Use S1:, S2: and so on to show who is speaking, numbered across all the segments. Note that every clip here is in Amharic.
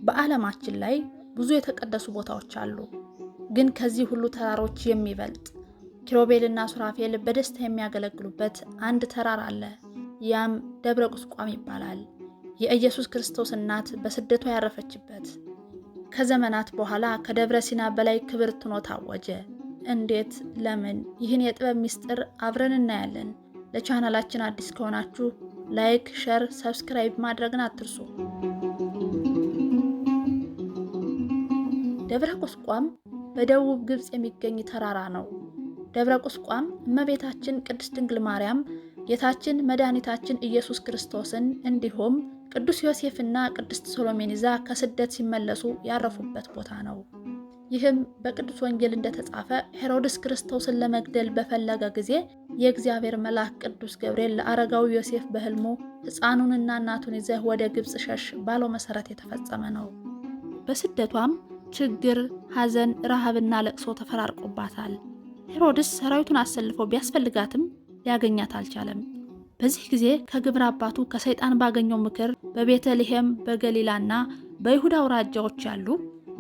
S1: በዓለማችን ላይ ብዙ የተቀደሱ ቦታዎች አሉ። ግን ከዚህ ሁሉ ተራሮች የሚበልጥ ኪሩቤልና ሱራፌል በደስታ የሚያገለግሉበት አንድ ተራራ አለ። ያም ደብረ ቁስቋም ይባላል። የኢየሱስ ክርስቶስ እናት በስደቷ ያረፈችበት። ከዘመናት በኋላ ከደብረ ሲና በላይ ክብር ትኖ ታወጀ። እንዴት? ለምን? ይህን የጥበብ ምስጢር አብረን እናያለን። ለቻናላችን አዲስ ከሆናችሁ ላይክ፣ ሼር፣ ሰብስክራይብ ማድረግን አትርሱ። ደብረ ቁስቋም በደቡብ ግብጽ የሚገኝ ተራራ ነው። ደብረ ቁስቋም እመቤታችን ቅድስት ድንግል ማርያም ጌታችን መድኃኒታችን ኢየሱስ ክርስቶስን እንዲሁም ቅዱስ ዮሴፍና ቅድስት ሰሎሜን ይዛ ከስደት ሲመለሱ ያረፉበት ቦታ ነው። ይህም በቅዱስ ወንጌል እንደተጻፈ ሄሮድስ ክርስቶስን ለመግደል በፈለገ ጊዜ የእግዚአብሔር መልአክ ቅዱስ ገብርኤል ለአረጋዊ ዮሴፍ በሕልሙ ሕፃኑንና እናቱን ይዘህ ወደ ግብጽ ሸሽ ባለው መሰረት የተፈጸመ ነው። በስደቷም ችግር፣ ሐዘን፣ ረሃብና ለቅሶ ተፈራርቆባታል። ሄሮድስ ሰራዊቱን አሰልፎ ቢያስፈልጋትም ሊያገኛት አልቻለም። በዚህ ጊዜ ከግብረ አባቱ ከሰይጣን ባገኘው ምክር በቤተልሔም በገሊላና በይሁዳ አውራጃዎች ያሉ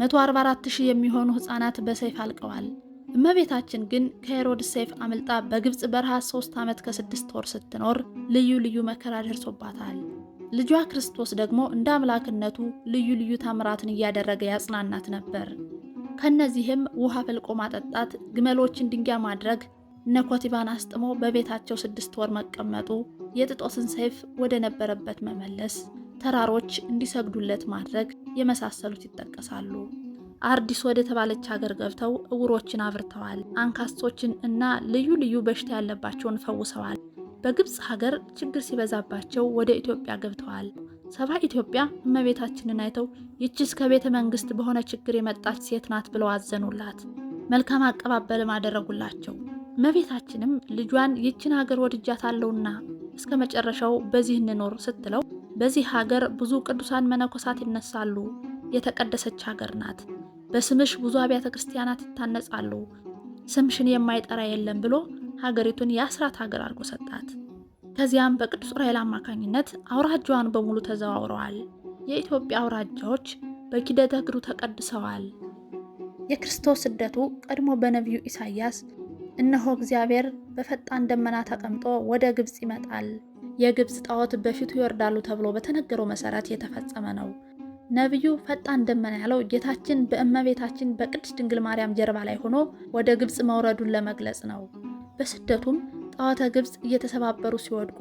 S1: 144,000 የሚሆኑ ሕፃናት በሰይፍ አልቀዋል። እመቤታችን ግን ከሄሮድስ ሰይፍ አምልጣ በግብጽ በረሃ 3 ዓመት ከ6 ወር ስትኖር ልዩ ልዩ መከራ ደርሶባታል። ልጇ ክርስቶስ ደግሞ እንደ አምላክነቱ ልዩ ልዩ ታምራትን እያደረገ ያጽናናት ነበር። ከነዚህም ውሃ ፈልቆ ማጠጣት፣ ግመሎችን ድንጋይ ማድረግ፣ እነ ኮቲባን አስጥሞ በቤታቸው 6 ወር መቀመጡ፣ የጥጦስን ሰይፍ ወደ ነበረበት መመለስ፣ ተራሮች እንዲሰግዱለት ማድረግ የመሳሰሉት ይጠቀሳሉ። አርዲስ ወደ ተባለች ሀገር ገብተው እውሮችን አብርተዋል። አንካሶችን እና ልዩ ልዩ በሽታ ያለባቸውን ፈውሰዋል። በግብጽ ሀገር ችግር ሲበዛባቸው ወደ ኢትዮጵያ ገብተዋል። ሰባ ኢትዮጵያ እመቤታችንን አይተው ይችስ ከቤተ መንግስት በሆነ ችግር የመጣች ሴት ናት ብለው አዘኑላት። መልካም አቀባበልም አደረጉላቸው። እመቤታችንም ልጇን ይችን ሀገር ወድጃታለሁና እስከ መጨረሻው በዚህ እንኖር ስትለው በዚህ ሀገር ብዙ ቅዱሳን መነኮሳት ይነሳሉ፣ የተቀደሰች ሀገር ናት፣ በስምሽ ብዙ አብያተ ክርስቲያናት ይታነጻሉ፣ ስምሽን የማይጠራ የለም ብሎ ሀገሪቱን የአስራት ሀገር አድርጎ ሰጣት። ከዚያም በቅዱስ ዑራኤል አማካኝነት አውራጃዋን በሙሉ ተዘዋውረዋል። የኢትዮጵያ አውራጃዎች በኪደተ እግሩ ተቀድሰዋል። የክርስቶስ ስደቱ ቀድሞ በነቢዩ ኢሳይያስ እነሆ እግዚአብሔር በፈጣን ደመና ተቀምጦ ወደ ግብጽ ይመጣል፣ የግብጽ ጣዖት በፊቱ ይወርዳሉ ተብሎ በተነገረው መሰረት የተፈጸመ ነው። ነቢዩ ፈጣን ደመና ያለው ጌታችን በእመቤታችን በቅድስት ድንግል ማርያም ጀርባ ላይ ሆኖ ወደ ግብጽ መውረዱን ለመግለጽ ነው። በስደቱም ጣዖተ ግብጽ እየተሰባበሩ ሲወድቁ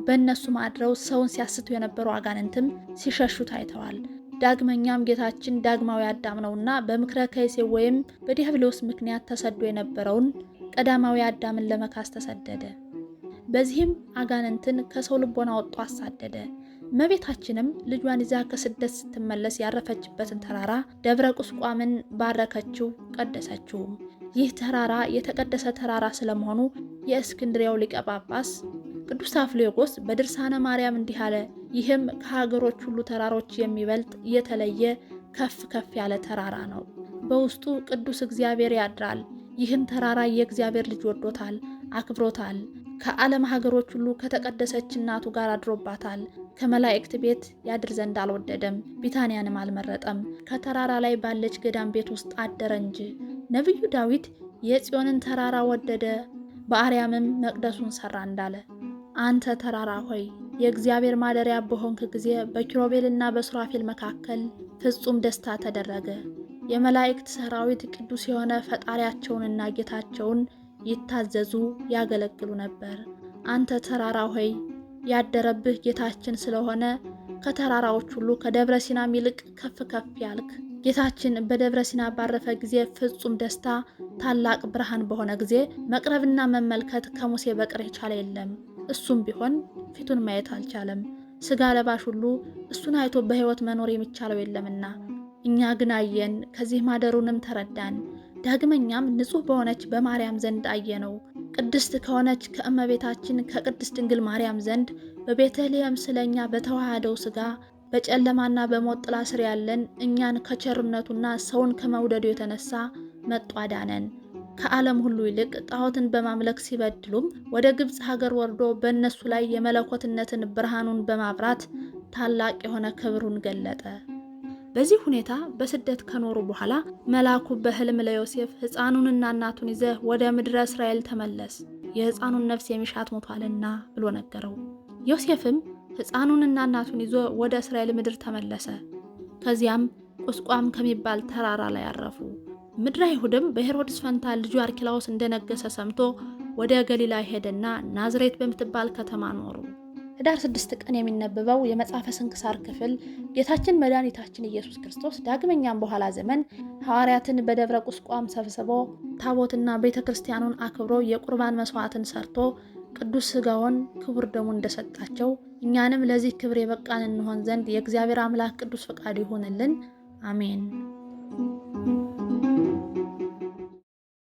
S1: በእነሱም አድረው ሰውን ሲያስቱ የነበሩ አጋንንትም ሲሸሹ ታይተዋል። ዳግመኛም ጌታችን ዳግማዊ አዳም ነውና በምክረ ከይሴ ወይም በዲያብሎስ ምክንያት ተሰዶ የነበረውን ቀዳማዊ አዳምን ለመካስ ተሰደደ። በዚህም አጋንንትን ከሰው ልቦና ወጥቶ አሳደደ። እመቤታችንም ልጇን ይዛ ከስደት ስትመለስ ያረፈችበትን ተራራ ደብረ ቁስቋምን ባረከችው፣ ቀደሰችውም። ይህ ተራራ የተቀደሰ ተራራ ስለመሆኑ የእስክንድሪያው ሊቀ ጳጳስ ቅዱስ አፍሌጎስ በድርሳነ ማርያም እንዲህ አለ። ይህም ከሀገሮች ሁሉ ተራሮች የሚበልጥ የተለየ ከፍ ከፍ ያለ ተራራ ነው። በውስጡ ቅዱስ እግዚአብሔር ያድራል። ይህን ተራራ የእግዚአብሔር ልጅ ወዶታል፣ አክብሮታል። ከዓለም ሀገሮች ሁሉ ከተቀደሰች እናቱ ጋር አድሮባታል። ከመላእክት ቤት ያድር ዘንድ አልወደደም፣ ቢታንያንም አልመረጠም። ከተራራ ላይ ባለች ገዳም ቤት ውስጥ አደረ እንጂ። ነቢዩ ዳዊት የጽዮንን ተራራ ወደደ፣ በአርያምም መቅደሱን ሰራ እንዳለ፣ አንተ ተራራ ሆይ የእግዚአብሔር ማደሪያ በሆንክ ጊዜ በኪሩቤልና በሱራፌል መካከል ፍጹም ደስታ ተደረገ። የመላእክት ሰራዊት ቅዱስ የሆነ ፈጣሪያቸውንና ጌታቸውን ይታዘዙ ያገለግሉ ነበር። አንተ ተራራ ሆይ ያደረብህ ጌታችን ስለሆነ ከተራራዎች ሁሉ ከደብረ ሲናም ይልቅ ከፍ ከፍ ያልክ። ጌታችን በደብረ ሲና ባረፈ ጊዜ ፍጹም ደስታ፣ ታላቅ ብርሃን በሆነ ጊዜ መቅረብና መመልከት ከሙሴ በቀር የቻለ የለም። እሱም ቢሆን ፊቱን ማየት አልቻለም። ስጋ ለባሽ ሁሉ እሱን አይቶ በሕይወት መኖር የሚቻለው የለምና፣ እኛ ግን አየን፣ ከዚህ ማደሩንም ተረዳን። ዳግመኛም ንጹሕ በሆነች በማርያም ዘንድ አየነው። ቅድስት ከሆነች ከእመቤታችን ከቅድስት ድንግል ማርያም ዘንድ በቤተልሔም ስለኛ በተዋሃደው ስጋ በጨለማና በሞት ጥላ ስር ያለን እኛን ከቸርነቱና ሰውን ከመውደዱ የተነሳ መጥቶ አዳነን። ከዓለም ሁሉ ይልቅ ጣዖትን በማምለክ ሲበድሉም ወደ ግብጽ ሀገር ወርዶ በእነሱ ላይ የመለኮትነትን ብርሃኑን በማብራት ታላቅ የሆነ ክብሩን ገለጠ። በዚህ ሁኔታ በስደት ከኖሩ በኋላ መልአኩ በሕልም ለዮሴፍ ሕፃኑንና እናቱን ይዘህ ወደ ምድረ እስራኤል ተመለስ፣ የሕፃኑን ነፍስ የሚሻት ሞቷልና ብሎ ነገረው። ዮሴፍም ሕፃኑንና እናቱን ይዞ ወደ እስራኤል ምድር ተመለሰ። ከዚያም ቁስቋም ከሚባል ተራራ ላይ አረፉ። ምድረ አይሁድም በሄሮድስ ፈንታ ልጁ አርኬላዎስ እንደነገሰ ሰምቶ ወደ ገሊላ ሄደና ናዝሬት በምትባል ከተማ ኖሩ። ኅዳር 6 ቀን የሚነበበው የመጽሐፈ ስንክሳር ክፍል ጌታችን መድኃኒታችን ኢየሱስ ክርስቶስ ዳግመኛም በኋላ ዘመን ሐዋርያትን በደብረ ቁስቋም ሰብስቦ ታቦትና ቤተ ክርስቲያኑን አክብሮ የቁርባን መስዋዕትን ሰርቶ ቅዱስ ሥጋውን ክቡር ደሙን እንደሰጣቸው እኛንም ለዚህ ክብር የበቃን እንሆን ዘንድ የእግዚአብሔር አምላክ ቅዱስ ፈቃዱ ይሁንልን። አሜን።